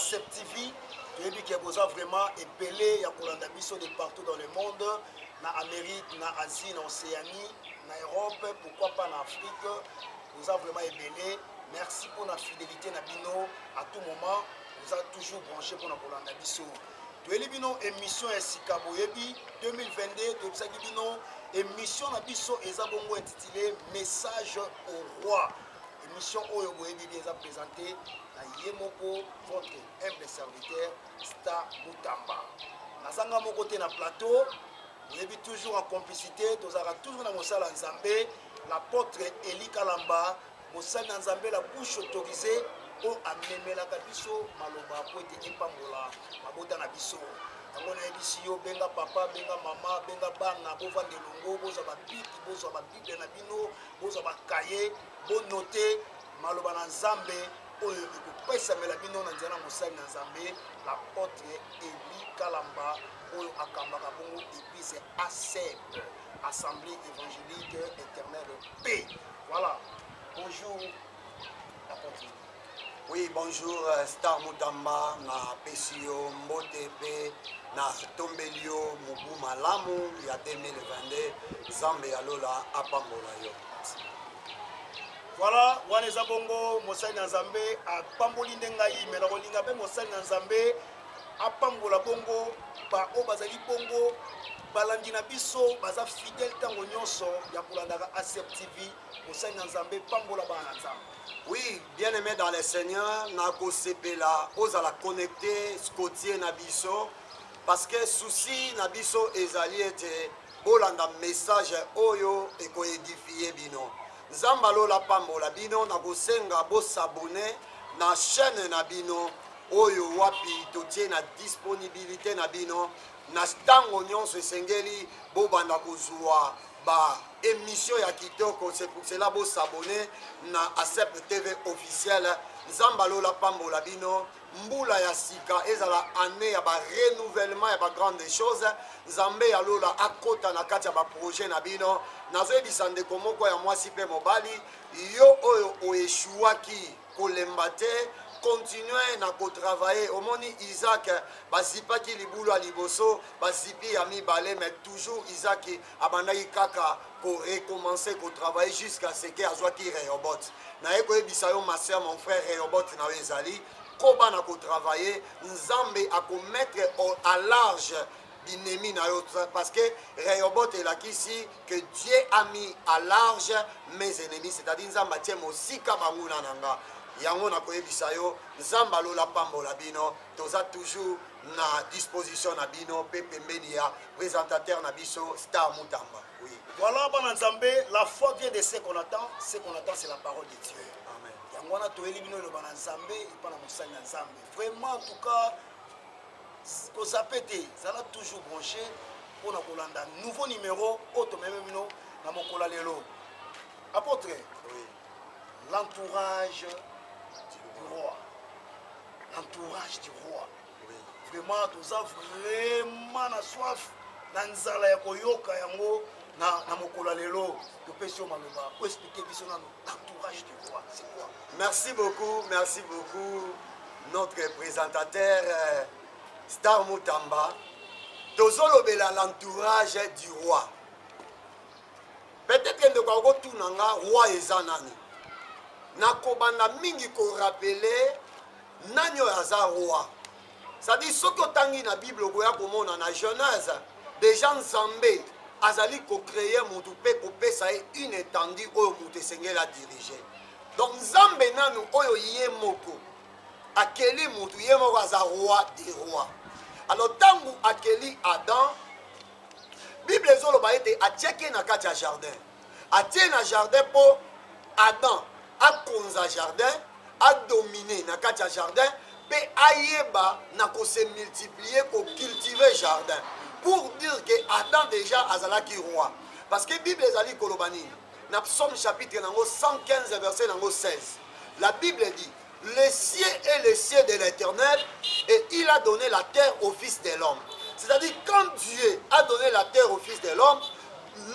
ACEP TV. Tu dis que vous avez vraiment épelé, il y a de partout dans le monde, en Amérique, en Asie, en Océanie, en Europe, pourquoi pas en Afrique. Vous avez vraiment épelé. Merci pour la fidélité Nabino. À tout moment, vous avez toujours branché pour la Colanda Bisso. Tu es bino émission Sikabo Yebi 2022. Tu es bino émission Nabiso Ezabongo intitulée Message au roi. Émission Oyo Boyebi est présentée à Yemoko, votre humble serviteur, Star Moutamba. Nazanga mon côté na plateau, vous êtes toujours en complicité, vous avez toujours dans Mossala Nzambé, l'apôtre Eli Kalamba, Mossala Nzambé, la bouche autorisée, pour amener la Kabiso, Maloba, pour être épambola, Mabota Nabiso. Tango na ebisiyo benga papa benga mama benga bana bova ndelongo boza ba biki boza ba bible na bino boza ba kaye bo noter maloba na nzambe oyo ekopesa mela bino na nzela mosali na nzambe l'apôtre Eli Kalamba oyo akambaka bongo église ACEP Assemblée évangélique éternelle paix. Voilà, bonjour apôtre. Oui, bonjour, Star Moutamba, na Pesio, Mbotepe, na Tombelio, Mubu Malamu, il y a 2022, Zambe Alola, Apambola yo. Voilà, Waneza Bongo, Mosai Nzambe, Apamboli Ndengai, Melarolinga, Mosai Nzambe, Apambola Bongo, Ba Obazali Bongo, Balandina Bisso, Baza fidèle Tango Nyonso, Yakulandaka ACEP TV, Mosai Nzambe, Pambola Banazam. Oui, bien aimé dans le Seigneur, Nako Sepela, Ozala connecté, Scotier Nabiso, parce que souci Nabiso ezali ete bolanda message oyo eko édifier bino. Zambalo la pambola bino Nako senga bo s'abonner na chaîne na bino oyo wapi totie na disponibilité na bino na tango nyonso esengeli bo banda kozwa ba émission ya kitoko. C'est pour cela bo s'abonner na ACEP TV officiel. Nzambalo la pambola bino mbula ya sika ezala année ya ba renouvellement ya ba grande choses. Nzambe ya lola akota na kati ya ba projet na bino nazoyebisa ndeko moko ya mwasi pe mobali yo oyo oeshuaki kolemba te continuer na travailler. Omoni Isaac bazipaki libulu a liboso bazipi ya mibale mais toujours Isaac abandaki kaka ko recommencer ko travailler jusqu'à ce que azwaki Rehoboth. Na eko ebisa yo ma sœur mon frère Rehoboth na ezali koba na ko travailler nzambe a ko mettre à large binemi na yo parce que Rehoboth est là ici que Dieu a mis à large mes ennemis, c'est-à-dire nzamba tie mosika banguna nanga. Yango na koyebisa yo nzamba lola pambola bino toza toujours na disposition na bino pe pembeni ya présentateur na biso Star Moutamba. Oui. Voilà bana nzambe, la foi vient de ce qu'on attend c'est la parole de Dieu. Amen. Yango na toeli bino le bana nzambe et pas na mosali na nzambe. Vraiment en tout cas ko zapete ça l'a toujours branché pour na kolanda nouveau numéro auto même bino na mokola lelo. Apôtre. Oui. L'entourage du roi. L'entourage du roi. Oui. Vraiment, tout ça, vraiment, na soif, na nzala ya koyoka yango, na mokola lelo, to pesio maloba. Pour expliquer l'entourage du roi, c'est quoi? Merci beaucoup, notre présentateur Star Moutamba. Tozolobela l'entourage du roi. Peut-être que nous avons tout nanga roi ezanani. Nakobanda mingi ko rappeler nanyo aza roi. C'est-à-dire ce que tangi na Bible goya komona na Genèse déjà Nzambe azali ko créer mutu pe ko pesa une étendue oyo mutu sengela diriger. Donc Nzambe nanu oyo ye moko akeli mutu ye moko aza roi des rois. Alors tangu akeli Adam Bible ezoloba ete atiaki na kati ya jardin. Atie na jardin po Adam a konza jardin, a dominé na kati ya jardin, pe ayeba na ko se multiplier, ko cultiver jardin. Pour dire que Adam déjà azalaki roi. Parce que Bible ezali kolobani. Na Psaume chapitre 115 verset 16. La Bible dit les cieux et les cieux de l'Éternel et il a donné la terre au fils de l'homme. C'est-à-dire quand Dieu a donné la terre au fils de l'homme,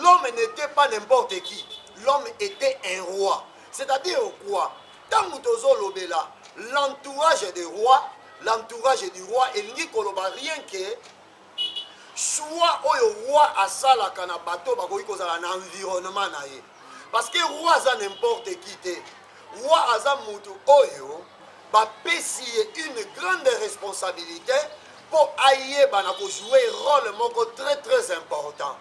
l'homme n'était pas n'importe qui. L'homme était un roi. C'est-à-dire quoi? Tant que l'entourage des rois, l'entourage du roi elingi koloba rien que choix oyo roi asalaka na bato bakoki kozala na environnement na ye parce que roi aza n'importe qui te roi aza mutu oyo bapesi ye une grande responsabilité pour ayeba na kojouer rôle moko très très important.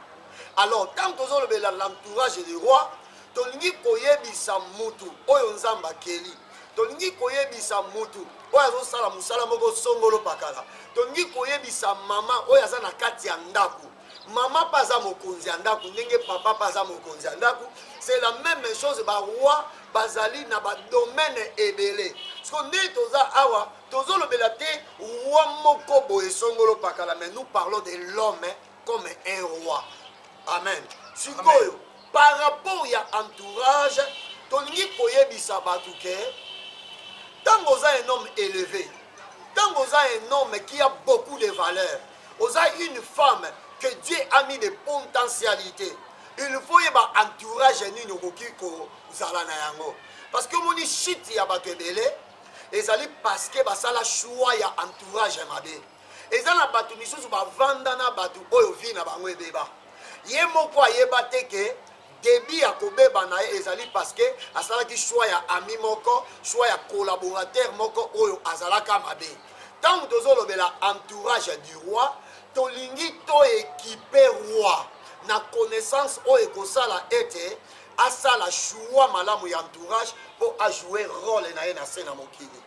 Alors tant tozolobela l'entourage du roi tolingi koyebisa mutu oyo nzambe akeli tolingi koyebisa mutu oyo azosala mosala moko songolo pakala tolingi koyebisa mama oyo aza na kati ya ndako mama mpe aza mokonzi ya ndako ndenge papa mpe aza mokonzi ya ndako c'est la même chose baroi bazali na badomaine ebele siko nde toza awa tozolobela te roi moko boye songolo pakala mais nous parlons de l'homme comme un roi. Amen. Sikoyo par rapport ya entourage tolingi koyebisa bato ke tango oza un homme élevé tango oza un homme qui a beaucoup de valeur oza une femme que Dieu a mis des potentialités il faut yeba entourage nini okoki kozala na yango parce que moni shit ya bato ebele ezali parce que basala choix ya entourage mabe eza na bato misusu bavanda na bato oyo vi na bango ebeba ye moko ayeba te ke début ya kobeba na ye ezali parce que asalaki choix ya ami moko choix ya collaborateur moko oyo azalaka mabe ntango tozolobela entourage du roi tolingi toekipe roi na connaissance oyo ekosala ete asala choix malamu ya entourage mpo ajouer rôle na ye na se na mokili.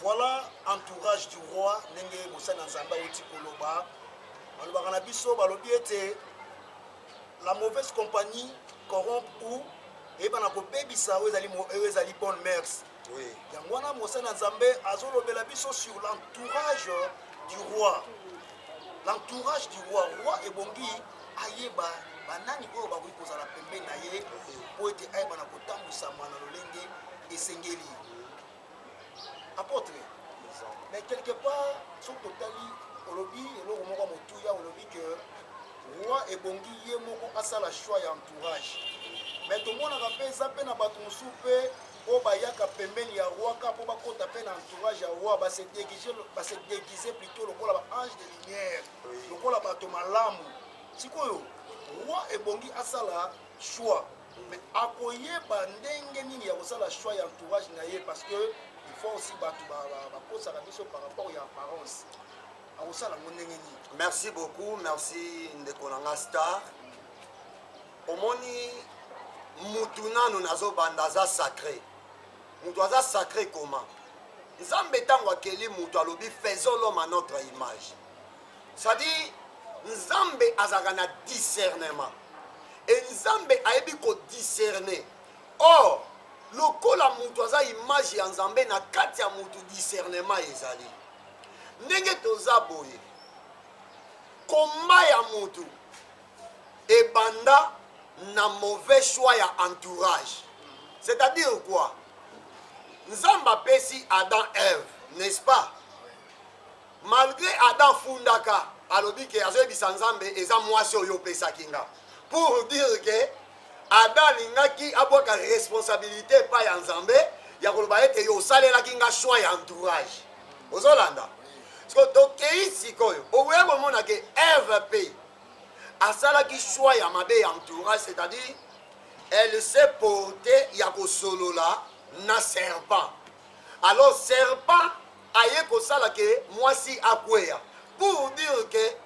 Voilà entourage du roi ndenge mosali na nzambe awuti koloba balobaka na biso balobi ete la mauvaise compagnie corrompt ou eyebana kobebisa oyo ezali bonne mœurs. Yango wana mosali na nzambe azolobela biso sur l'entourage du roi. L'entourage du roi roi ebongi ayeba banani oyo bakoki kozala pembeni na ye mpo ete ayebana kotambwisama na lolenge esengeli. Apôtre, mais quelque part soki totali olobi eloko moko motuya olobi que roi ebongi ye moko asala choix ya entourage mais tomonaka mpe eza mpe na bato mosusu mpe oyo bayaka pembeni ya roi ka mpo bakota mpe na entourage ya roi base déguise plutôt lokola baange de lumière lokola bato malamu sikoyo roi ebongi asala choix mais akoyeba ndenge nini ya kosala choix ya entourage na ye parce que il faut aussi bato bakosaka biso par rapport ya apparence. Merci beaucoup, merci Ndekonanga Star. Omoni mutuna nous nazo bandaza sacré. Mutuaza sacré comment? Nzambe tango akeli mutu alobi faisons l'homme à notre image. Ça dit Nzambe azaka na discernement. Et Nzambe ayebi ko discerner. Or lokola mutuaza image ya Nzambe na kati ya mutu discernement ezali. Ndenge toza boye komba ya mutu ebanda na mauvais choix ya entourage, c'est-à-dire quoi? Nzambe apesi Adam Ève, n'est-ce pas? Malgré Adam fundaka alobi ke azoyebisa Nzambe eza mwasi oyo opesaki nga pour dire que Adam lingaki abwaka responsabilité pa ya Nzambe ya koloba ete yo osalelaki nga choix ya entourage. Ozolanda tokei sikoyo okoya komona ke Ève mpe asalaki choix ya mabe ya entourage, c'est-à-dire elle s'est portée ya kosolola na serpent. Alors serpent aye kosala ke mwasi akweya pour dire que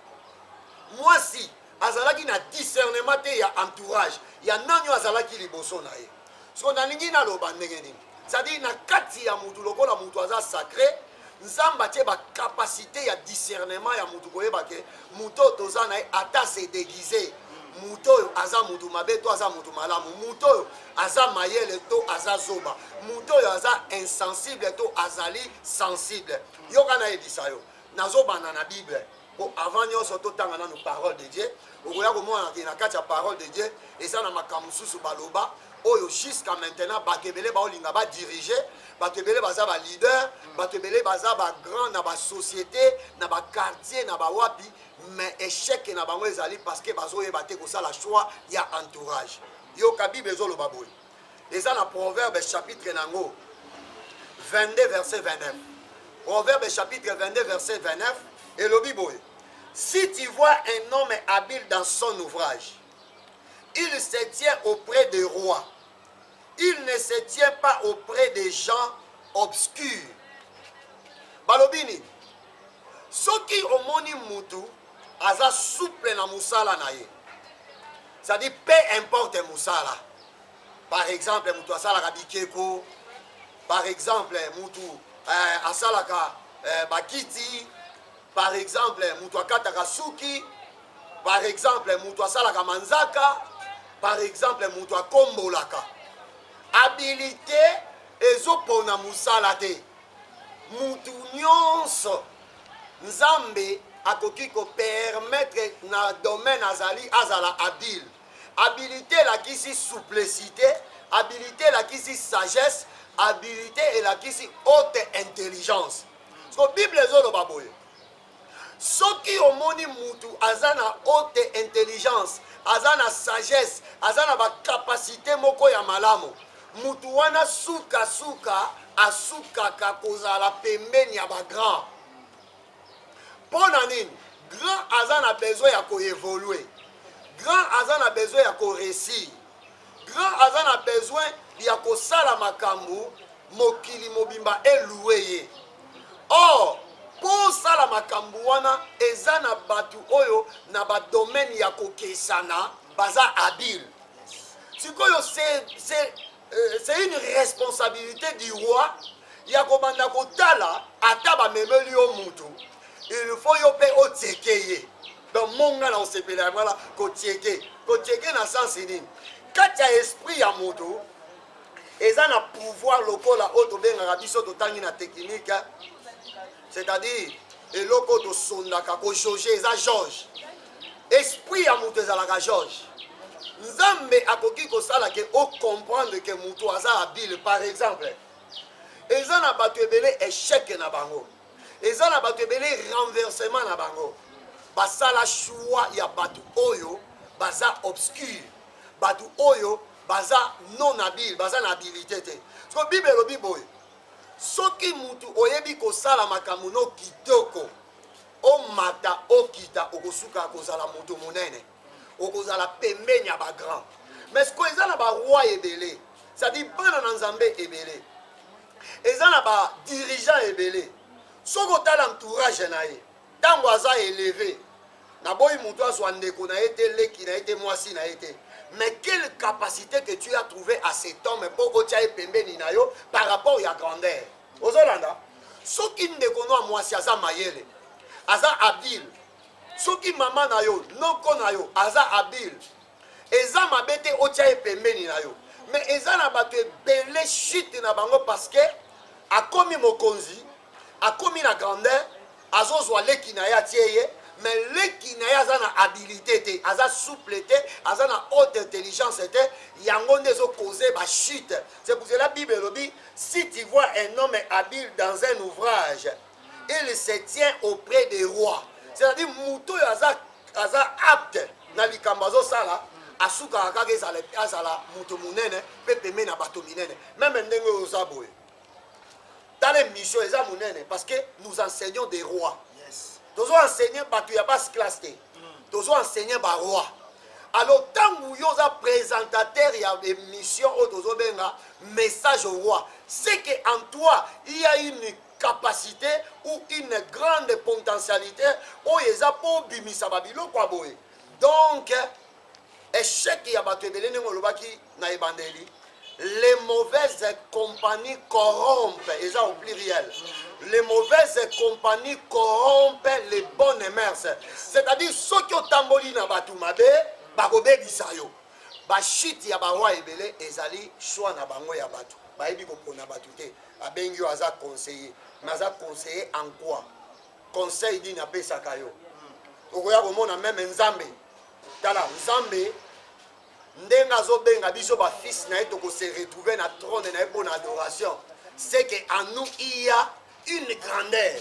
mwasi azalaki na discernement te ya entourage ya nani azalaki liboso na ye. So nalingi naloba ndenge nini, c'est-à-dire na kati ya mutu lokola mutu aza sacré Nzamba tie ba capacité ya discernement ya mutu koyeba ke muto toza na ata se déguiser muto aza mutu mabe to aza mutu malamu muto aza mayele to aza zoba muto aza insensible to azali sensible yoka na edisa yo nazobana na Bible po avant nyonso totanga na parole de Dieu okoya komona na kati ya parole de Dieu eza na makambo susu baloba oyo jusqu'à maintenant bakebele baolinga ba diriger bakebele baza ba leader bakebele baza ba grand na ba société na ba quartier na ba wapi mais échec na bango ezali parce que bazoyeba te kosala choix ya entourage. Yoka Bible ezoloba boye eza na Proverbe chapitre nango 22 verset 29 Proverbe chapitre 22, verset 29, et le Bible. Si tu vois un homme habile dans son ouvrage, il se tient auprès des rois. Il ne se tient pas auprès des gens obscurs. Balobini, soki omoni mutu aza souple na musala na ye. C'est-à-dire, peu importe musala. Par exemple, mutu asalaka bikeko. Par exemple, mutu asalaka bakiti. Par exemple, mutu akataka suki. Par exemple, mutu asalaka manzaka. Par exemple, mutu akombolaka. Habilité ezopona musala te. Mutu nyonso nzambe akoki ko permettre na domaine azali azala habile. Habilité la kisi souplicité, habilité la kisi sagesse, habilité et la kisi haute intelligence. Parce que Bible ezoloba boye. Soki omoni mutu azana haute intelligence, azana sagesse, azana ba capacité moko ya malamu. Mutu wana suka suka asukaka kozala pembeni ya ba grand. Pona nini? Grand azana besoin ya ko évoluer. Grand azana besoin ya ko réussir. Grand azana besoin ya ko sala makambu mokili mobimba eloué ye. Or pour sala makambu wana ezana batu oyo na ba domaine ya ko kesana baza habile. Sikoyo c'est une responsabilité du roi. Yakobanda kotala ataba memeli yo mutu. Il faut yo pe otekeye. Donc monga na osepela voilà kotieke. Kotieke na sens nini? Katia esprit ya mutu ezana pouvoir lokola oto benga biso totangi na technique. C'est-à-dire eloko to sondaka ko jauger eza George. Esprit ya mutu ezalaka George. Nzambe akoki kosala ke o comprendre que mutu aza habile par exemple. Eza na bato ebele échec na bango. Eza na bato ebele renversement na bango. Basala choix ya bato oyo baza obscur. Bato oyo baza non habile, baza na habilité te. So Bible lobi boy. Soki mutu oyebi kosala makambo no kitoko, o mata o kita okosuka kozala mutu monene. Okozala pembeni ya ba grand. Mais ce que ezana ba roi ebele, ça dit bana na nzambe ebele. Ezana ba dirigeant ebele. Soko tala entourage na ye. Tango aza élevé. Na boy mutu azwa ndeko na été leki na été mwasi na été. Mais quelle capacité que tu as trouvé à cet homme pour otia pembeni na yo par rapport à grandeur. Ozolanda. Soki ndeko no mwasi aza mayele. Aza habile. Soki mama na yo, noko na yo, aza habile. Eza mabete otia pembeni na yo. Mais eza na bato ebele chute na bango parce que akomi mokonzi, akomi na grandeur, azozwa leki na ya tieye, mais leki na ya aza na habilité te, aza souple te, aza na haute intelligence te, yango nde zo causer ba chute. C'est pour cela la Bible dit, si tu vois un homme habile dans un ouvrage, il se tient auprès des rois. C'est-à-dire muto aza apte na likambazo sala asuka akage azala muto munene pepe mena bato minene même ndenge ozaboye dans les missions eza munene parce que nous enseignons des rois. Yes. Tozo enseigner bato ya bas classe te. Tozo enseigner ba roi. Alors tangu yo za présentateur ya émission o tozo benga message au roi, c'est que en toi il y a une capacité ou une grande potentialité o eza po bimisa babilo kwa boye. Donc échec ya bato ebele ndenge olobaki na ebandeli, les mauvaises compagnies corrompent, eza au pluriel. Les mauvaises compagnies corrompent les bonnes mœurs. C'est-à-dire soki otamboli na bato mabe bakobebisa yo. Bashit ya baroi ebele ezali choix na bango ya bato. Bayebi kopona bato te. Abengi yo aza conseiller. Mais aza conseiller en quoi? Conseil di na pesaka yo. Okoya komona même nzambe. Tala nzambe ndenga azobenga biso ba fils na ye toko se retrouver na trône na ye pour adoration. C'est que en nous il y a une grandeur.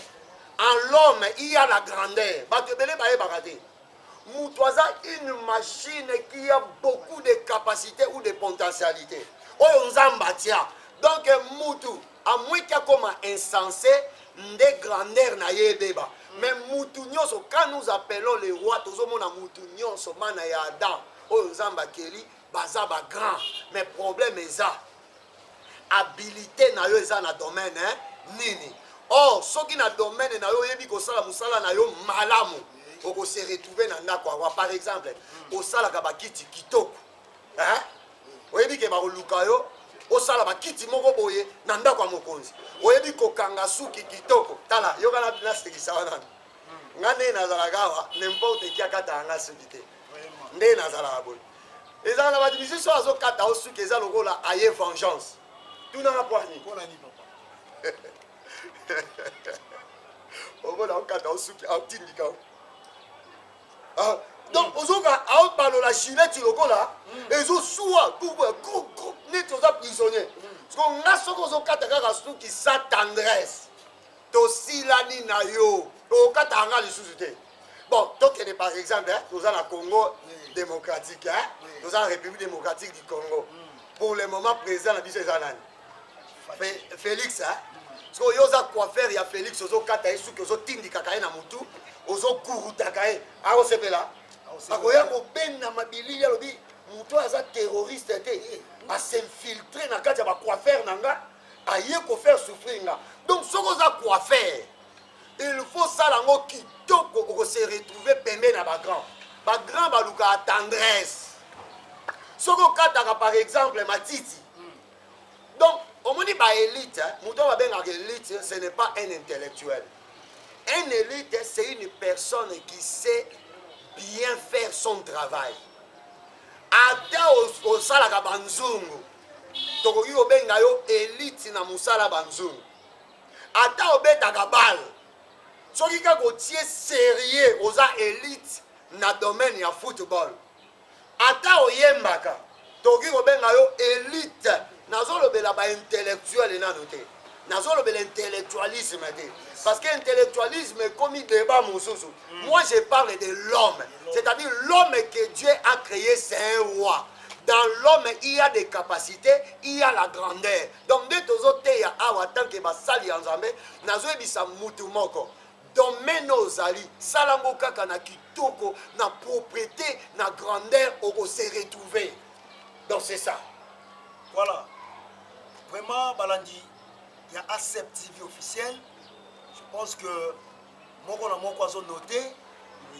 En l'homme il y a la grandeur. Bato ebele baye bakate. Mutoaza une machine qui a beaucoup de capacités ou de potentialités. Oyo nzamba tia. Donc mutu à moins qu'il y a comme insensé, nde grandeur na ye ebeba. Mais mutu nyonso, quand nous appelons les rois, tozomona mutu nyonso mana ya Adam oyo nzambe akeli baza ba grand. Mais problème eza habilité na yo eza na domaine nini. Or soki na domaine na yo yebi kosala musala na yo malamu oko se retrouver na ndako awa. Par exemple osala ka bakiti kitoko oyebi ke bakoluka yo osala bakiti moko boye na ndako ya mokonzi oyebi kokanga suki kitoko tala yokana nasekisa wana nga nde nazalaka awa n'importe qui akata yanga suki te nde nazalaka boye ezala na bato misusu azokata o suki eza lokola aye vengeance tunanga poani okola okata o suki aotindika donc ozoka aopalola chileti lokola ezosuwa neti oza prisonnier parceke nga soki ozokata kaka suki sa tendresse tosilani na yo okata yanga lisusu te. Bon tokende par exemple toza na Congo démocratique toza na République démocratique du Congo. Pour le moment président na biso eza nani Félix parce que oyo oza coiffeur ya Félix ozokata ye suki ozotindikaka ye na mutu ozokurutaka ye akosepela akoya kobenda mabilili alobi mutu aza terroriste te asinfiltre na kati ya bacoiffeur na nga aye kofaire souffrir nga. Donc soki oza coiffeur il faut sala yango kitoko okose retrouver pembe na bagrand balukaka tendresse soki okataka par exemple matiti. Donc omoni baélite mutu oyo babengaka élite ce n'est pas un intellectuel. Un élite c'est une personne qui sait bien faire son travail. Ata osalaka banzungu tokoki kobenga yo élite na mosala banzungu. Ata obetaka bale soki kaka otie sérieux oza élite na domaine ya football. Ata oyembaka tokoki kobenga yo élite. Nazolobela ba intellectuel nano te, nazolobela intellectualisme te, parce que intellectualisme est comme débat mosusu. Moi je parle de l'homme, c'est-à-dire l'homme que Dieu a créé, c'est un roi. Dans l'homme il y a des capacités, il y a la grandeur. Donc dès tozote ya awa tant que basali nzambe nazoyebisa mutu moko domaine ozali salango kaka na kitoko na propriété na grandeur oko se retrouver. Donc c'est ça. Voilà. Vraiment, Balandi, il y a ACEP TV officiel. Je pense que moko na moko azo noté,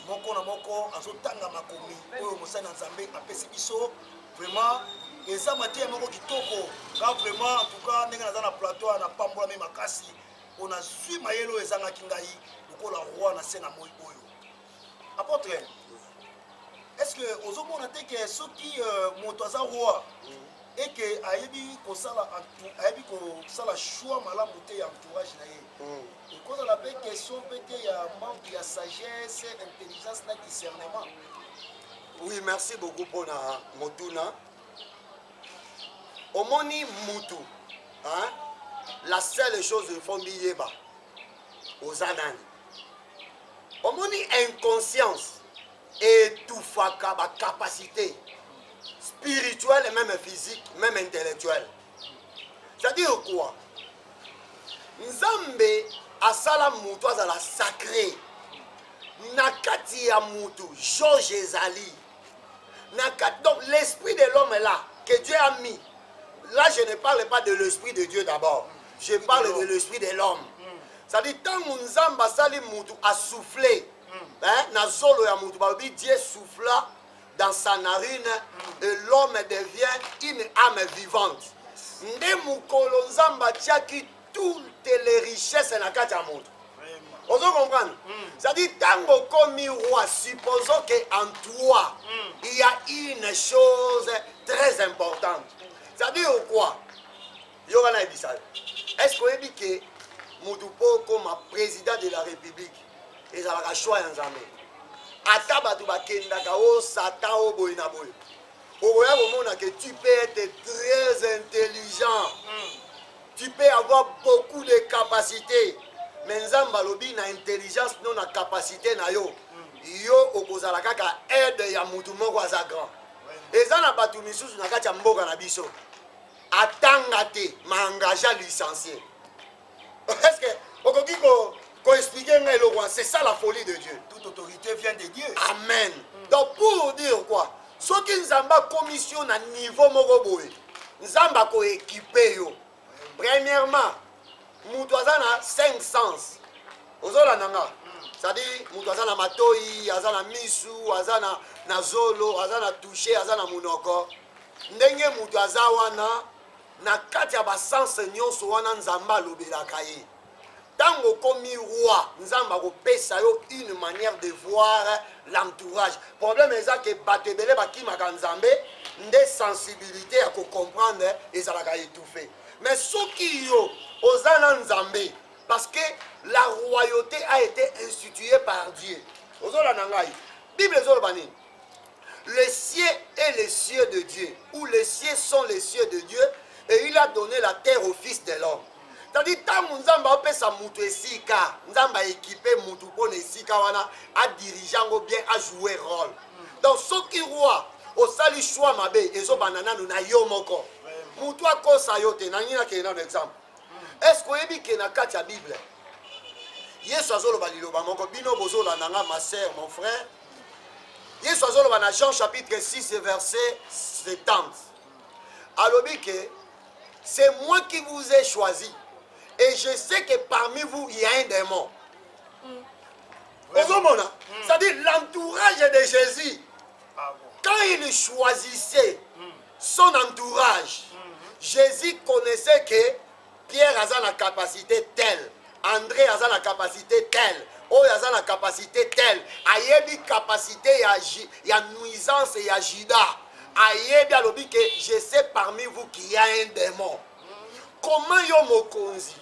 moko na moko azo tanga makomi. Oyo mosana nzambe apesi biso vraiment eza maté moko kitoko. Quand vraiment en tout cas ndenge na plateau na pambola même makasi, on a su mayelo ezanga kingai lokola roi na sena moyi oyo. Apôtre, est-ce que ozomona te que soki moto aza roi et que ayebi kosala choix malamu te ya entourage na ye ekozala mpe question mpe te ya manque ya sagesse, intelligence na discernement. Oui, merci beaucoup pour na motuna omoni mutu la seule chose il faut yeba oza nani. Omoni inconscience etufaka bacapacité spirituel et même physique, même intellectuel. C'est-à-dire quoi? Nzambe asala mutu azala sacré. Nakati ya mutu, Georges ezali. Donc l'esprit de l'homme est là, que Dieu a mis. Là je ne parle pas de l'esprit de Dieu d'abord. Je parle de l'esprit de l'homme. C'est-à-dire tant Nzambe asali mutu a soufflé. Na zolo ya mutu babi Dieu souffla dans sa narine et l'homme devient une âme vivante. Nde mukolo nzamba tiaki toutes les richesses na kati ya mutu. Vous comprenez? C'est-à-dire tango komi roi, supposons qu'en toi il y a une chose très importante. C'est-à-dire quoi? Yorana ebisal. Est-ce que dit que mutu po comme président de la République et ça va choix nzambe? Ata batu bakendaka o satan o boy na boy. Oya komona que tu peux être très intelligent. Tu peux avoir beaucoup de capacités. Mais nzamba lobi na intelligence non na capacité na yo. Yo okozala kaka aide ya mutu moko aza grand. Eza na batu misusu na kati ya mboka na biso. Atanga te ma engagé licencié. Est-ce que C'est ça la folie de Dieu. Toute autorité vient de Dieu. Amen. Donc pour dire quoi? Ce qui nous a commission à niveau moroboé, nous avons équipé yo. Premièrement, nous avons 5 sens. C'est-à-dire, nous avons matoi, azana misu, azana nazolo, azana touché, azana munoko. Ndenge mutu azawana na kati ya ba sens nyonso wana nzamba lobelaka ye. Tango komi roi, nzamba ko pesa yo une manière de voir l'entourage. Problème est que batebele bakimaka nzambe nde sensibilité à comprendre ezalaka étouffé. Mais ceux qui yo ozana nzambe parce que la royauté a été instituée par Dieu. Ozola nangai. Bible zolobani. Les cieux et les cieux de Dieu, ou les cieux sont les cieux de Dieu, et il a donné la terre au Fils de l'homme. C'est-à-dire, tant Nzamba a fait moutou esika, Nzamba a équipé moutou pour esika wana, a dirigeant bien, a joué rôle. Donc, ceux qui roi, au sali choix mabe, et so banana nous na yo moko. Moutou a kosa yote, nanina qui est un exemple. Est-ce qu'on dit qu'il y a une Bible? Yesu azolo baliloba moko bino bozola nanga ma sœur, mon frère. Yesu azolo bana Jean chapitre 6 verset 70. Alobi que c'est moi qui vous ai choisi. Et je sais que parmi vous, il y a un démon. C'est-à-dire l'entourage de Jésus. Quand il choisissait son entourage, Jésus connaissait que Pierre a la capacité telle, André a la capacité telle, Oyo a la capacité telle, Ayebi capacité, il y a nuisance et il y a Judas. Ayebi a l'obi que je sais parmi vous qu'il y a un démon. Comment yo mokonzi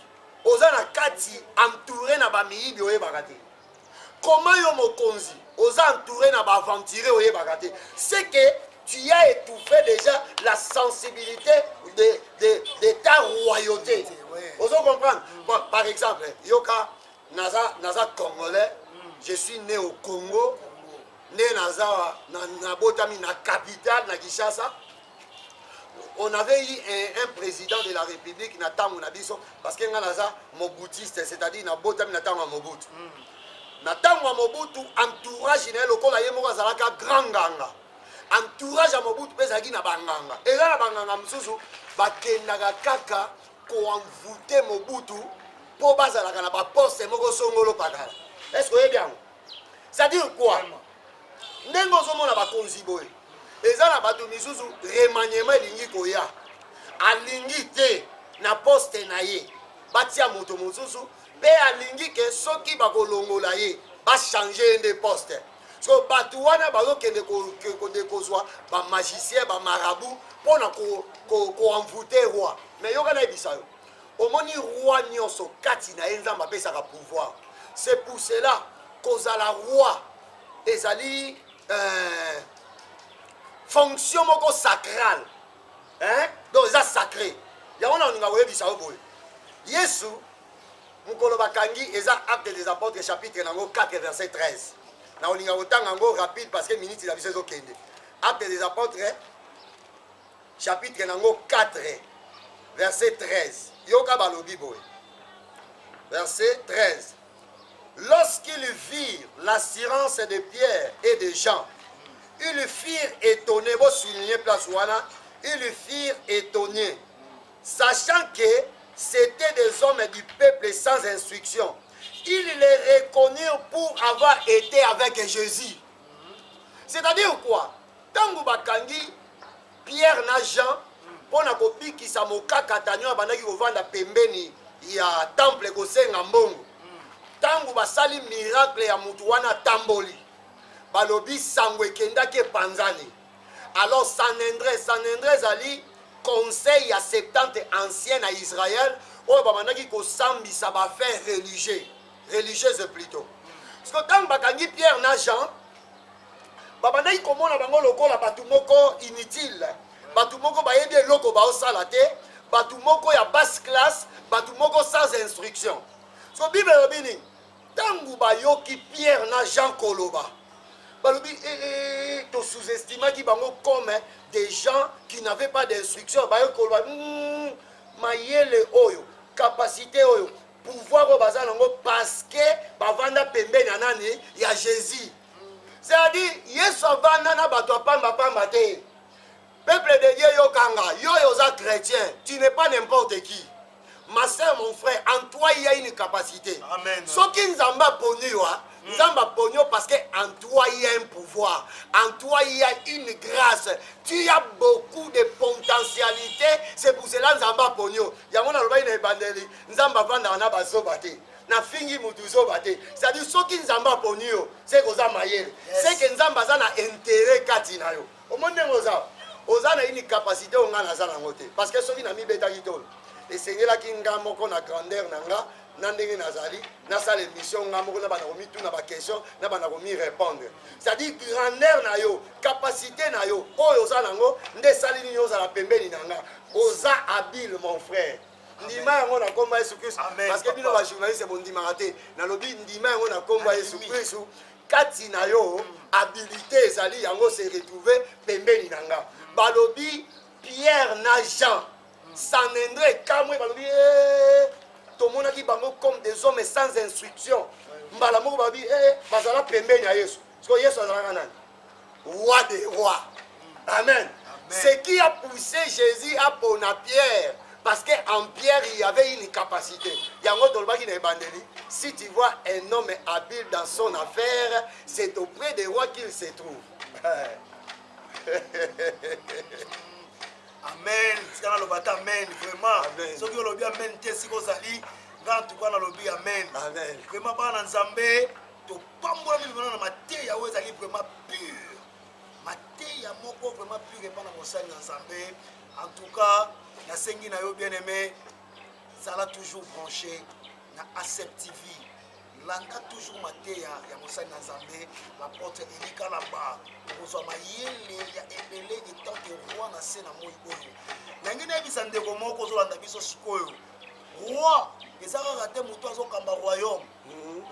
Ozana kati entouré na ba miyibi oye bagate. Comment yo mokonzi Oza entouré na ba aventuré oye bagate. C'est que tu as étouffé déjà la sensibilité de ta royauté. Vous comprenez? Bon, par exemple, Yoka, Naza Congolais, je suis né au Congo, né na Botami, na capitale, na Kinshasa. On avait eu un président de la République, Nathan Munabiso, parce que Naza Moboutiste, c'est-à-dire na Botami, Nathan Mobutu. Nathan Mobutu, entourage, il y a le grand ganga. Entourage à Mobutu pezaki na banganga. Et là na banganga msusu bakendaka kaka ko envoûter Mobutu po bazalaka na ba poste moko songolo pakala. Est-ce que vous bien? Ça dit quoi? Ndengo zomona bakonzi boye. Eza na bato misusu remaniement lingi koya. Alingi te na poste na ye. Batia moto mosusu pe alingi ke soki bakolongola ye ba changer de poste. So batouana bazo kende ko ba magicien ba marabout pour na ko envoûter roi. Mais yoka na bisayo. Omoni roi nyonso kati na enzamba pesa ka pouvoir. C'est pour cela kozala roi ezali fonction moko sacrale. Hein? Donc ça sacré. Ya ona ninga we bisayo boy. Yesu mukolo bakangi eza acte des apôtres chapitre nango 4 verset 13. Na olinga otanga ngo rapide parce que minute la biso kende. Actes des apôtres chapitre nango 4 verset 13. Yoka balobi boy. Verset 13. Lorsqu'ils virent l'assurance de Pierre et de Jean, ils firent étonnés, vous soulignez place wana, ils firent étonnés, sachant que c'était des hommes du peuple sans instruction. Ils les reconnurent pour avoir été avec Jésus. C'est-à-dire quoi? Tango bakangi Pierre na Jean pona kopi ki samoka katanyo abanaki kovanda pembeni ya temple kosenga mbongo. Tango basali miracle ya mutu wana tamboli. Balobi sangwe kendaki panzani. Alors Sanhedrin zali conseil ya 70 anciens à Israël oyo bamanaki kosambisa ba faire religieuse plutôt. Parce que tant bakangi Pierre na Jean, babandaki komona bango lokola batu moko inutile, batu moko bayebi eloko baosala te, batu moko ya basse classe, batu moko sans instruction. So Bible lobini, tangu bayoki Pierre na Jean koloba, balobi to sous-estimaki bango comme des gens qui n'avaient pas d'instruction, bayo koloba mayele oyo, capacité oyo. pouvoir au bazar parce que bavanda pembeni ya nani ya Jésus. C'est-à-dire Yesu avanda na bato pamba pamba te. Peuple de Dieu yo kanga, yo yoza chrétien, tu n'es pas n'importe qui. Ma soeur, mon frère, en toi il y a une capacité. Amen. Ce qui nous a poni wa, Nzamba pogno parce que en toi il y a un pouvoir, en toi il y a une grâce, tu as beaucoup de potentialité, c'est pour cela Nzamba pogno. Yamona loba ina ebandeli, Nzamba vanda na baso bate. Na fingi mutuzo bate. C'est-à-dire ce qui Nzamba pogno, c'est koza mayele. C'est que Nzamba za na intérêt kati na yo. Omonde ngoza. Oza na une capacité on na za na ngote. Parce que soki na mi beta kitolo. Et Seigneur qui nga moko na grandeur nanga. Nandenge nazali na sa l'émission ngamoko na bana komi tout na ba question na bana komi répondre c'est-à-dire grandeur na yo capacité na yo oyo oza nango nde sali ni yo za la pembeni nanga oza habile mon frère ndima yango na komba Yesu Christ parce que bino ba journaliste bon ndima raté na lobi ndima yango na komba Yesu Christ kati na yo habilité ezali yango se retrouver pembeni nanga balobi Pierre na Jean s'enendre kamwe balobi tout le monde qui bango comme des hommes sans instruction. Mbala moko babi bazala pembeni ya Yesu. Parce que Yesu azalaka nani? Roi des rois. Amen. Ce qui a poussé Jésus à prendre Pierre parce qu'en Pierre il y avait une capacité. Yango tolbaki na ebandeli. Si tu vois un homme habile dans son affaire, c'est auprès des rois qu'il se trouve. Amen. C'est dans le bâtiment. Amen. Vraiment. Ce qui est le bien, amen. Qu'est-ce que vous allez? Quand tu vois dans le bien, amen. Amen. Vraiment, pas dans Zambé. Tu pas moi même dans ma terre, ya ouais, ça vraiment pur. Ma terre, ya moko vraiment pur et pas dans mon sein dans Zambé. En tout cas, la sengi na yo bien aimé, ça l'a toujours branché. Na Accept TV. Langa toujours ma terre, ya mon sein dans Zambé. La porte est là là-bas. Pour ma yele ya epelé de tant que roi na sena moi oyo. Nangi na bisa ndeko moko zo landa biso sikoyo. Roi, ezaka raté muto azo kamba royaume.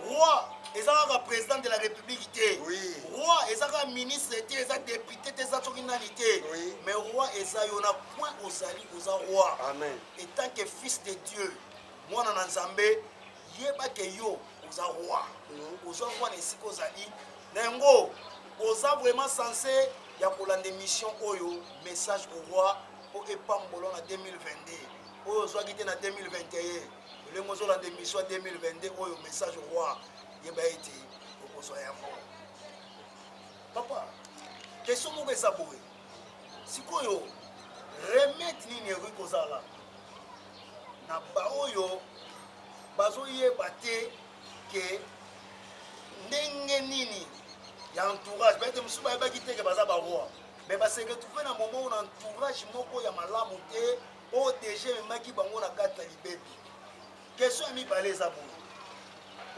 Roi, ezaka président de la république té. Oui. Roi, ezaka ministre té, ezaka député té, ezaka sokinalité. Oui. Mais roi eza yona point ozali oza roi. Amen. Et tant que fils de Dieu, moi na Nzambe, yeba ke yo oza roi. Oza roi na esiko ozali. Nengo oza vraiment censé ya kolanda mission oyo message au roi pour epambolo na 2022 oyo zwaki te na 2021 olengo ozolanda mission ya 2022 oyo message au roi yeba ete okozwa yango papa question moko eza boye sikoyo remete nini ekoki kozala na baoyo bazoyeba te ke ndenge nini ya entourage peut-être musu bayebaki te ke baza baroi mais baseke trouve na moment na entourage moko ya malamu te oyo déjà ememaki bango na kati ya libebi question ya mibale eza boye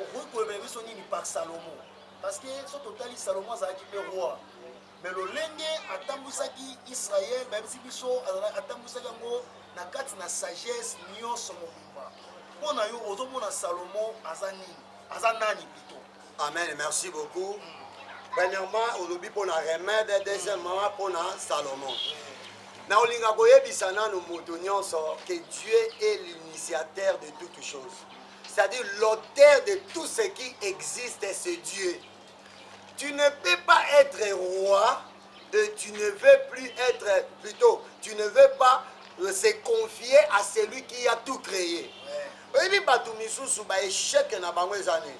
okoki koyebela biso nini par Salomo parce que so totali Salomo azalaki mpe roi mais lolenge atambwisaki Israel bayebisi biso atambwisaki yango na kati na sagesse nyonso mobimba mpo na yo ozomona Salomo aza nini aza nani plutôt. Amen, merci beaucoup. Premièrement, olobi pour la remède, deuxièmement pour la Salomon. Na olinga koyebisa nanu moto nyonso que Dieu est l'initiateur de toutes choses. C'est-à-dire l'auteur de tout ce qui existe, c'est Dieu. Tu ne peux pas être roi, tu ne veux plus être, plutôt, tu ne veux pas se confier à celui qui a tout créé. Oyebi batu misusu ba échec na bango ezane.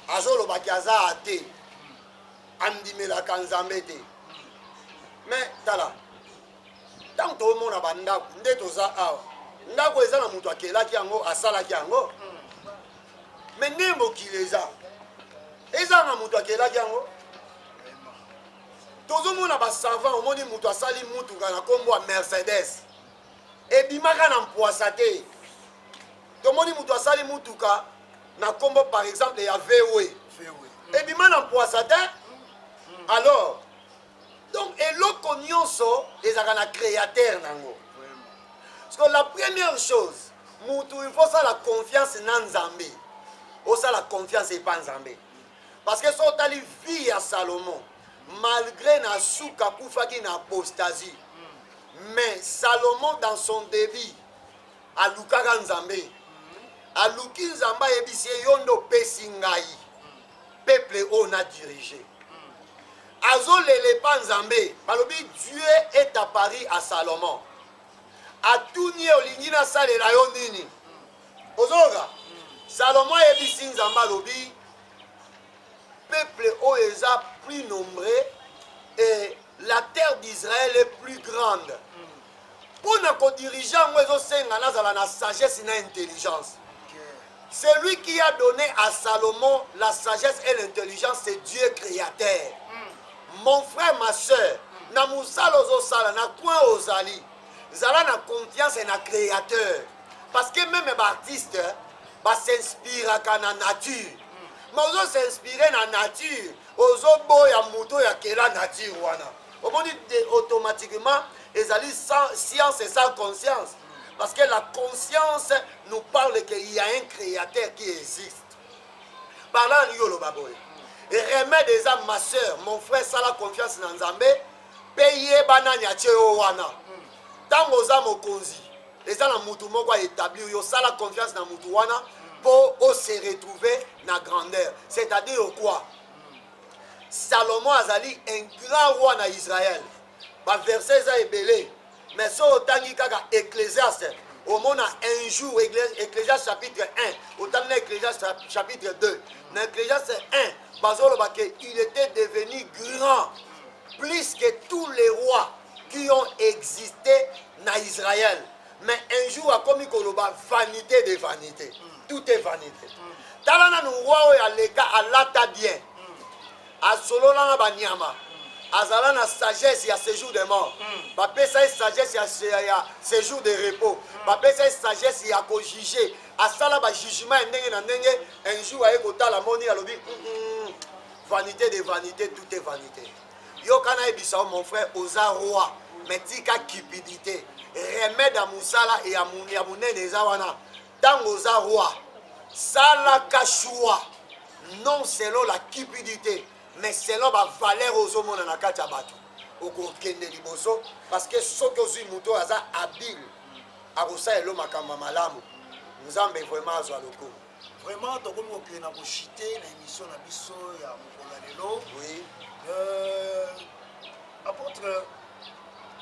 Azolo bakiaza ate. Andimelaka Nzambe te. Mais tala. Tant tout le monde a bandako, nde toza awa. Ndako eza na mutu akelaki yango, asalaki yango. Mais nde mokili eza. Eza na mutu akelaki yango. Tozomona ba savant omoni mutu asali mutuka na kombo ya Mercedes. Ebimaka na mpwasa te. Tomoni mutu asali mutuka na kombo par exemple ya VW. Ebima na mpwasa te. Alors, donc, et l'autre nyonso, les agana créateur nango. Parce que la première chose, il faut ça la confiance dans Nzambe. Ou ça la confiance et pas Nzambe. Parce que son tali vie à Salomon, malgré na souka koufaki na apostasie, mais Salomon dans son débit, à Lukaka Nzambe, aluki nzamba yebisi yondo pesi ngai peuple on a dirigé azolele pa nzambe balobi Dieu est apparu à Salomon atuni olingi na salela yo nini ozoga Salomon yebisi nzamba lobi peuple o eza plus nombreux et la terre d'Israël est plus grande pour na dirigeant moi ezosenga nazala na sagesse na intelligence. Celui qui a donné à Salomon la sagesse et l'intelligence, c'est Dieu créateur. Mon frère, ma soeur, na musala ozosala na coin ozali zala na confiance na créateur parce que même les artistes s'inspirent à la nature. Mais ozo s'inspirer na nature ozo boya muto ya kela nature wana omoni automatiquement ezali sans science et sans conscience parce que la conscience nous parle qu'il y a un créateur qui existe. Parlant de Yolo Baboy. Et remède des âmes, ma soeur, mon frère, ça la confiance dans Nzambe, payer banania tcheo wana. Tant aux âmes au konzi, les âmes moutou moko établi, yo ça la confiance dans moutou wana pour se retrouver na grandeur. C'est-à-dire quoi? Salomon azali un grand roi na Israël. Ba verset za ebelé. Mais so otangi kaka Ecclésiaste, au monde un jour, Ecclésiaste chapitre 1, autant Ecclésiaste chapitre 2, dans Ecclésiaste 1, il était devenu grand, plus que tous les rois qui ont existé dans Israël. Mais un jour, a commis vanité de vanité. Tout est vanité. Talana nous roi à l'écart à l'ata bien. À solo na banyama. Azala na sagesse, il y a séjour de mort. Papé ça sagesse, il y a séjour de repos. Papé ça sagesse, il y a qu'au juger. À ça là, jugement, un jour, avec la monnaie, vanité de vanité, tout est vanité. Yo kana ebisa mon frère, osa roi, mais tika cupidité. Remède à Moussala et à Mouné des Awana. Dans osa roi, sala kachua, non selon la cupidité. Mais selon la valeur aux hommes dans la Katiabatu, au Kende Liboso, parce que ce que je suis habile à Rosa et l'homme à Kamamalamu, nous avons vraiment à Zoualoko. Vraiment, tu as vu chité l'émission de Bisso et à Mokolalelo. Oui. Apôtre,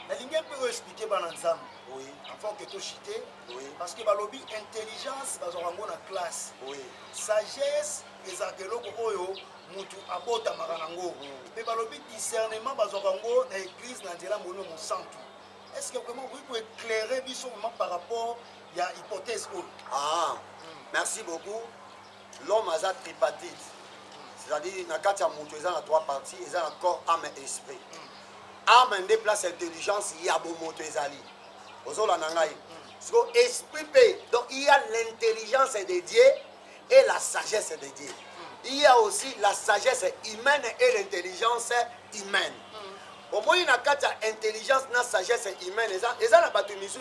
la ligne peut expliquer Bananzam. Oui. Avant que tu chité. Oui. Parce que Balobi, intelligence, ils ont une classe. Oui. Sagesse, les archéologues, mutu abota maranango mais balobi discernement bazokango na église na nzela mono mon centre. Est-ce que vraiment vous pouvez éclairer biso par rapport à hypothèse ko? Merci beaucoup. L'homme a tripartite. C'est-à-dire na kati ya mutu eza na trois parties, eza na corps, âme et esprit. Âme déplace intelligence, il y a bon moto ezali. Ozola na ngai. So esprit paix. Donc il y a l'intelligence de Dieu et la sagesse de Dieu. Il y a aussi la sagesse humaine et l'intelligence humaine. Au moins, il y a intelligence et sagesse humaine. Et ça, n'a pas de mission.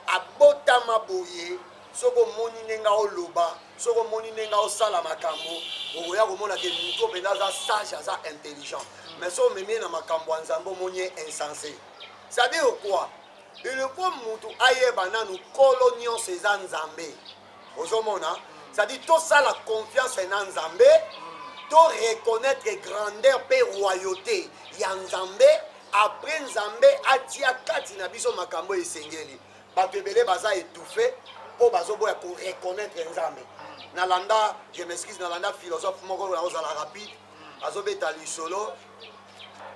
A botama boye, soko moni nenga o loba, soko moni nenga o sala makambo. Oya ko mona ke muto benaza sage, ça intelligent. Mais so memi na makambo nzambo moni insensé. Ça veut dire quoi? Il faut muto aye bananu colonion ces nzambe. Ozomona. C'est-à-dire, tout ça, la confiance en Nzambe, tout reconnaître grandeur et royauté. Il y a Nzambe, après Nzambe, Atia Kati Nabiso Makambo et Sengeli. Batebele Baza étouffé pour reconnaître Nzambe. Nalanda, je m'excuse, Nalanda, philosophe, Moko, la rapide, Azobeta Lisolo,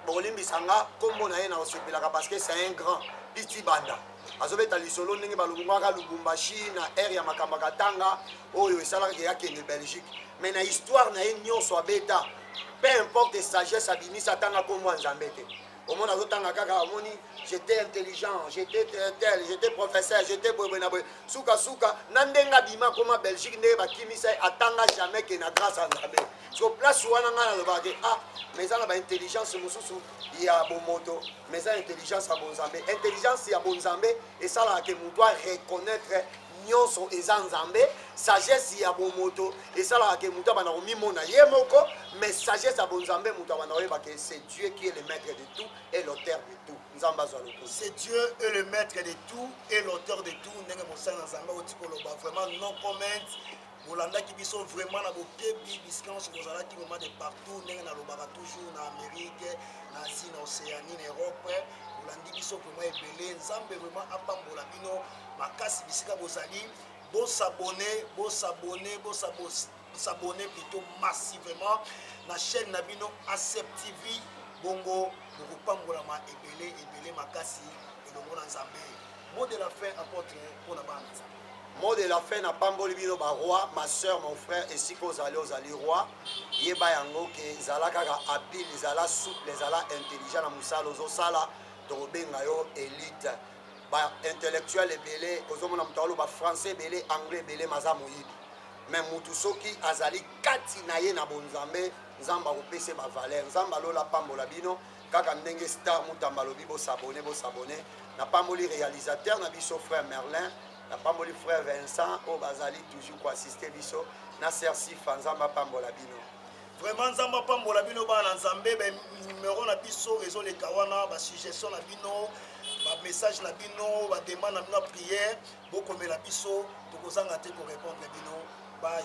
Bolimbi Sanga, comme on a un parce que c'est un grand, petit banda. Azobeta lisolo ndenge balungwaka Lubumbashi na ère ya makamba tanga oyo esalaka ya kende Belgique mais na histoire na nyonso abeta peu importe sagesse abimisa tanga kombo Nzambe te omona azotanga kaka omoni j'étais intelligent j'étais tel j'étais professeur j'étais bobenaboy suka suka na ndenga bima koma Belgique ndenge bakimisa atanga jamais que na grâce à Nzambe so place wana ngana lobaka mais ça na intelligence mususu ya bomoto mais ça intelligence à bon Nzambe intelligence ya bon Nzambe et ça là que nous doit reconnaître nyonso eza nzambe sagesse ya bomoto esalaka ke moto abanda komimona ye moko mais sagesse ya bonzambe moto abanda koyeba ke c'est Dieu qui est le maître de tout et l'auteur de tout nzambe azwa lokosi c'est Dieu est le maître de tout et l'auteur de tout ndenge mosala na nzambe oti koloba vraiment non comment bolandaki biso vraiment na bokebi bisika nyonso bozalaki vraiment de partout ndenge nalobaka toujours na Amérique na Asie na Océanie na Europe bolandi biso vraiment ebele nzambe vraiment apambola bino makasi bisika bozali bosabone plutôt massivement na chaîne na bino ACEP TV bongo bokopambolama ebele makasi elongo na nzambe. Mot de la fin apôtre mpona bana nzambe. Mot de la fin na pamboli bino ba roi ma soeur mon frère ainsi qu'ozali roi yeba yango ke zala kaka habile zala souple zala intelligent na musala ozosala tokobenga yo élite ba intellectuel ebele ozomona moto aloba français ebele anglais ebele maza moyibi mais mutu soki azali kati na ye na bonzambe nzambe akopesa ba valeur nzambe alola pambola bino kaka ndenge star mutamba lobi bosabone na pamboli réalisateur na biso frère Merlin na pamboli frère Vincent o bazali toujours ko assister biso na sersi fanzamba pambola bino vraiment nzamba pambola bino bana nzambe ba numéro na biso réseau les kawana ba suggestion na bino ba message na bino ba demande na bino prière bokomela biso tokozanga te ko répondre bino bye